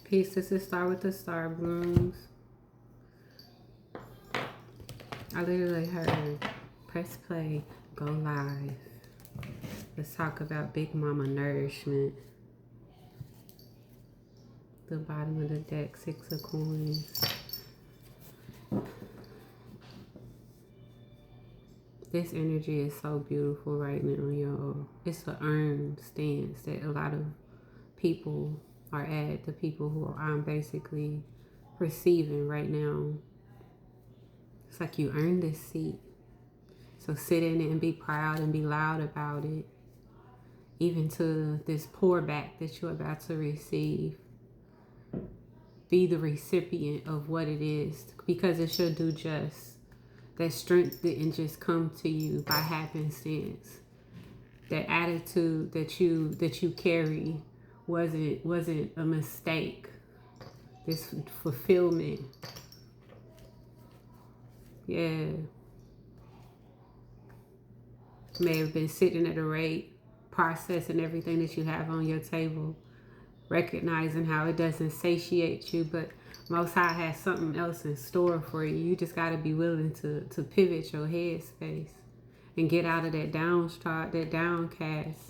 Peace. This is Star with the Star Blooms. I literally heard press play, go live. Let's talk about Big Mama nourishment. The bottom of the deck, 6 of coins. This energy is so beautiful right now, y'all. It's an earned stance that a lot of people are at, the people who I'm basically receiving right now. It's like you earned this seat. So sit in it and be proud and be loud about it. Even to this pour back that you're about to receive. Be the recipient of what it is, because it should do just. That strength didn't just come to you by happenstance. That attitude that you carry wasn't a mistake. This fulfillment. Yeah. May have been sitting at a rate, processing everything that you have on your table, recognizing how it doesn't satiate you, but Most High has something else in store for you. You just got to be willing to pivot your headspace and get out of that downcast.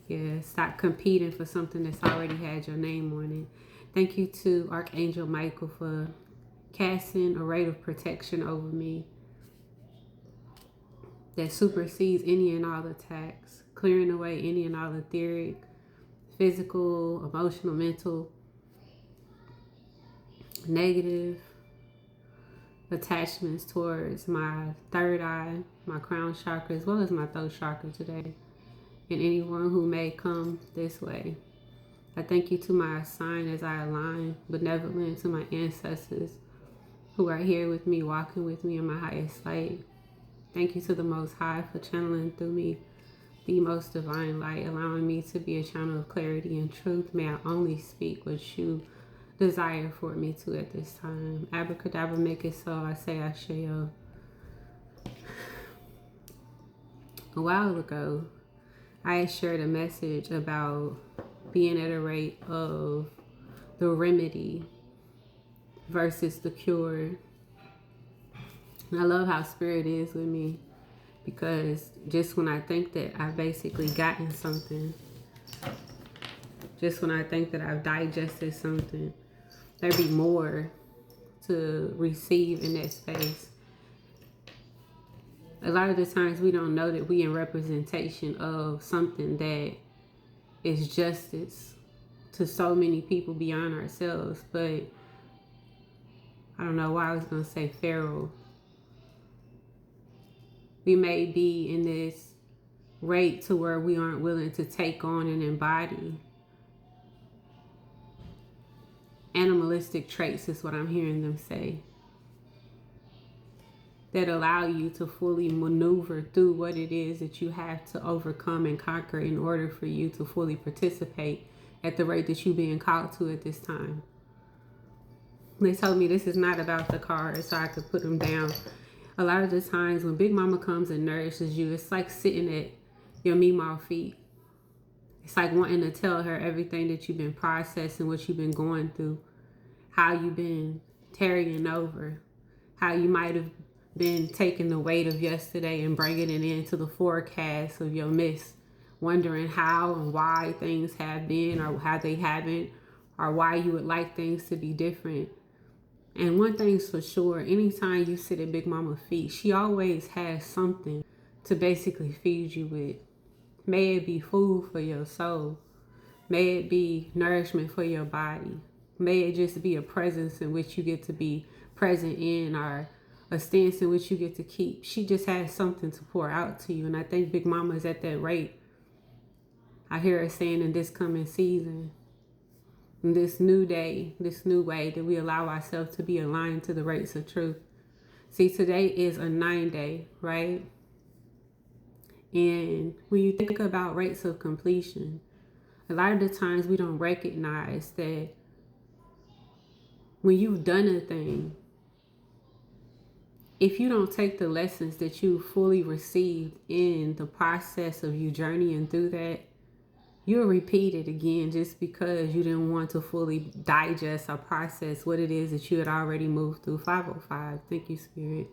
Yeah, stop competing for something that's already had your name on it. Thank you to Archangel Michael for casting a rate of protection over me that supersedes any and all attacks, clearing away any and all etheric, physical, emotional, mental, negative attachments towards my third eye, my crown chakra, as well as my throat chakra today, and anyone who may come this way. I thank you to my sign as I align benevolently to my ancestors who are here with me, walking with me in my highest light. Thank you to the Most High for channeling through me the most divine light, allowing me to be a channel of clarity and truth. May I only speak what you desire for me to at this time. Abracadabra, make it so. I say I shall. A while ago, I shared a message about being at a rate of the remedy versus the cure. And I love how spirit is with me, because just when I think that I've basically gotten something, just when I think that I've digested something, there be more to receive in that space. A lot of the times we don't know that we in representation of something that is justice to so many people beyond ourselves. But I don't know why I was going to say feral. We may be in this rate to where we aren't willing to take on and embody animalistic traits, is what I'm hearing them say, that allow you to fully maneuver through what it is that you have to overcome and conquer in order for you to fully participate at the rate that you're being called to at this time. They told me this is not about the cards, so I could put them down. A lot of the times when Big Mama comes and nourishes you, it's like sitting at your Meemaw feet. It's like wanting to tell her everything that you've been processing, what you've been going through, how you've been tarrying over, how you might have been taking the weight of yesterday and bringing it into the forecast of your midst, wondering how and why things have been or how they haven't, or why you would like things to be different. And one thing's for sure, anytime you sit at Big Mama's feet, she always has something to basically feed you with. May it be food for your soul. May it be nourishment for your body. May it just be a presence in which you get to be present in, or a stance in which you get to keep. She just has something to pour out to you. And I think Big Mama is at that rate. I hear her saying in this coming season, in this new day, this new way that we allow ourselves to be aligned to the rates of truth. See, today is a 9-day, right? And when you think about rates of completion, a lot of the times we don't recognize that when you've done a thing, if you don't take the lessons that you fully received in the process of you journeying through that, you'll repeat it again just because you didn't want to fully digest or process what it is that you had already moved through. 505. Thank you, Spirit.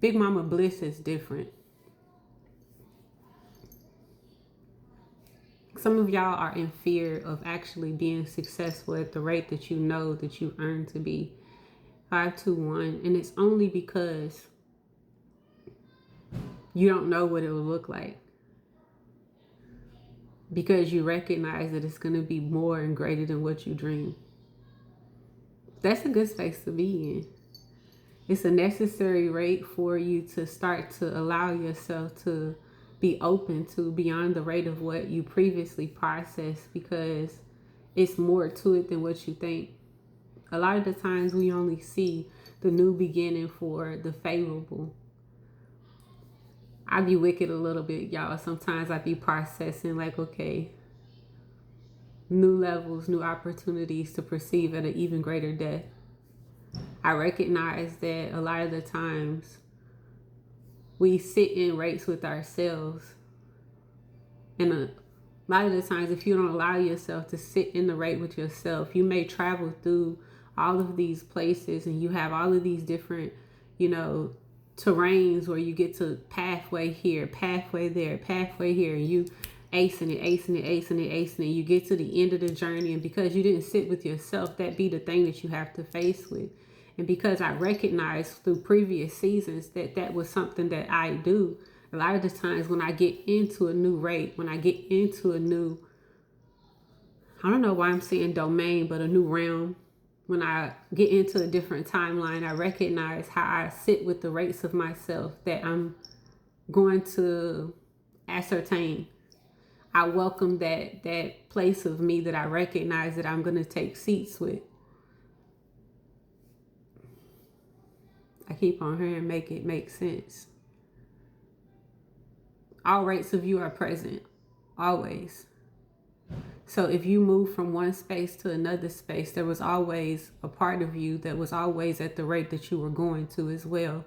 Big Mama Bliss is different. Some of y'all are in fear of actually being successful at the rate that you know that you earn to be. 521. And it's only because you don't know what it will look like. Because you recognize that it's going to be more and greater than what you dream. That's a good space to be in. It's a necessary rate for you to start to allow yourself to be open to beyond the rate of what you previously processed, because it's more to it than what you think. A lot of the times we only see the new beginning for the favorable. I be wicked a little bit, y'all. Sometimes I be processing like, okay, new levels, new opportunities to perceive at an even greater depth. I recognize that a lot of the times we sit in rates with ourselves. And a lot of the times, if you don't allow yourself to sit in the rate with yourself, you may travel through all of these places and you have all of these different, terrains where you get to pathway here, pathway there, pathway here, and you acing it. You get to the end of the journey, and because you didn't sit with yourself, that be the thing that you have to face with. And because I recognized through previous seasons that that was something that I do, a lot of the times when I get into a new rate, when I get into a new, I don't know why I'm saying domain, but a new realm, when I get into a different timeline, I recognize how I sit with the rates of myself that I'm going to ascertain. I welcome that place of me that I recognize that I'm going to take seats with. I keep on hearing make it make sense. All rates of you are present, always. So if you move from one space to another space, there was always a part of you that was always at the rate that you were going to as well,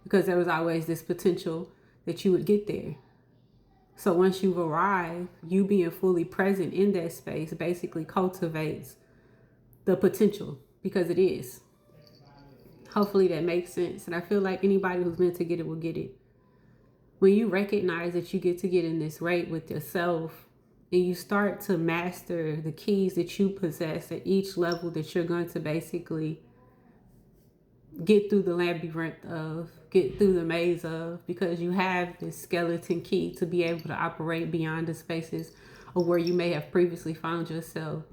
because there was always this potential that you would get there. So once you've arrived, you being fully present in that space basically cultivates the potential, because it is. Hopefully that makes sense. And I feel like anybody who's meant to get it will get it. When you recognize that you get to get in this rate with yourself, and you start to master the keys that you possess at each level that you're going to basically get through the labyrinth of, get through the maze of, because you have this skeleton key to be able to operate beyond the spaces of where you may have previously found yourself.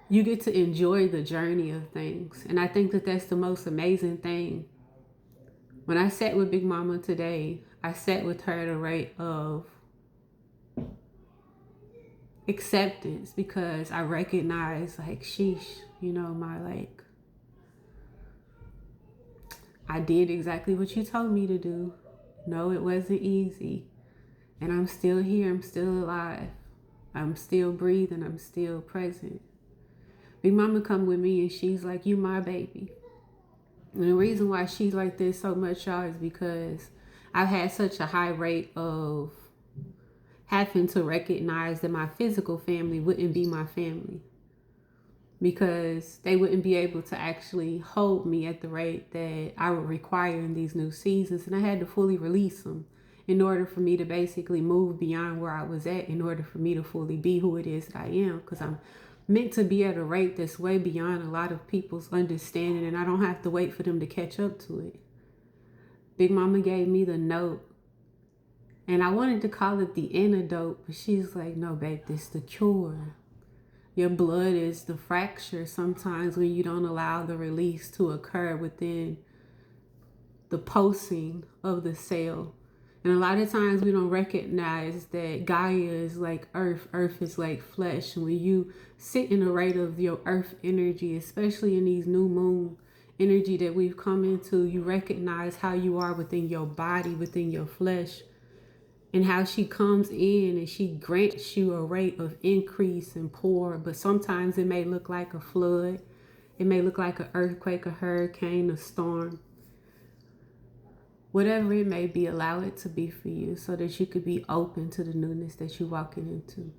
You get to enjoy the journey of things. And I think that that's the most amazing thing. When I sat with Big Mama today, I sat with her at a rate of acceptance, because I recognize like, sheesh, I did exactly what you told me to do. No, it wasn't easy. And I'm still here. I'm still alive. I'm still breathing. I'm still present. Big Mama come with me and she's like, you my baby. And the reason why she's like this so much, y'all, is because I've had such a high rate of having to recognize that my physical family wouldn't be my family, because they wouldn't be able to actually hold me at the rate that I would require in these new seasons. And I had to fully release them in order for me to basically move beyond where I was at, in order for me to fully be who it is that I am, because I'm meant to be at a rate that's way beyond a lot of people's understanding, and I don't have to wait for them to catch up to it. Big Mama gave me the note, and I wanted to call it the antidote, but she's like, no, babe, this is the cure. Your blood is the fracture sometimes when you don't allow the release to occur within the pulsing of the cell. And a lot of times we don't recognize that Gaia is like earth. Earth is like flesh. And when you sit in the rate of your earth energy, especially in these new moon energy that we've come into, you recognize how you are within your body, within your flesh, and how she comes in and she grants you a rate of increase and pour. But sometimes it may look like a flood. It may look like an earthquake, a hurricane, a storm. Whatever it may be, allow it to be for you so that you could be open to the newness that you're walking into.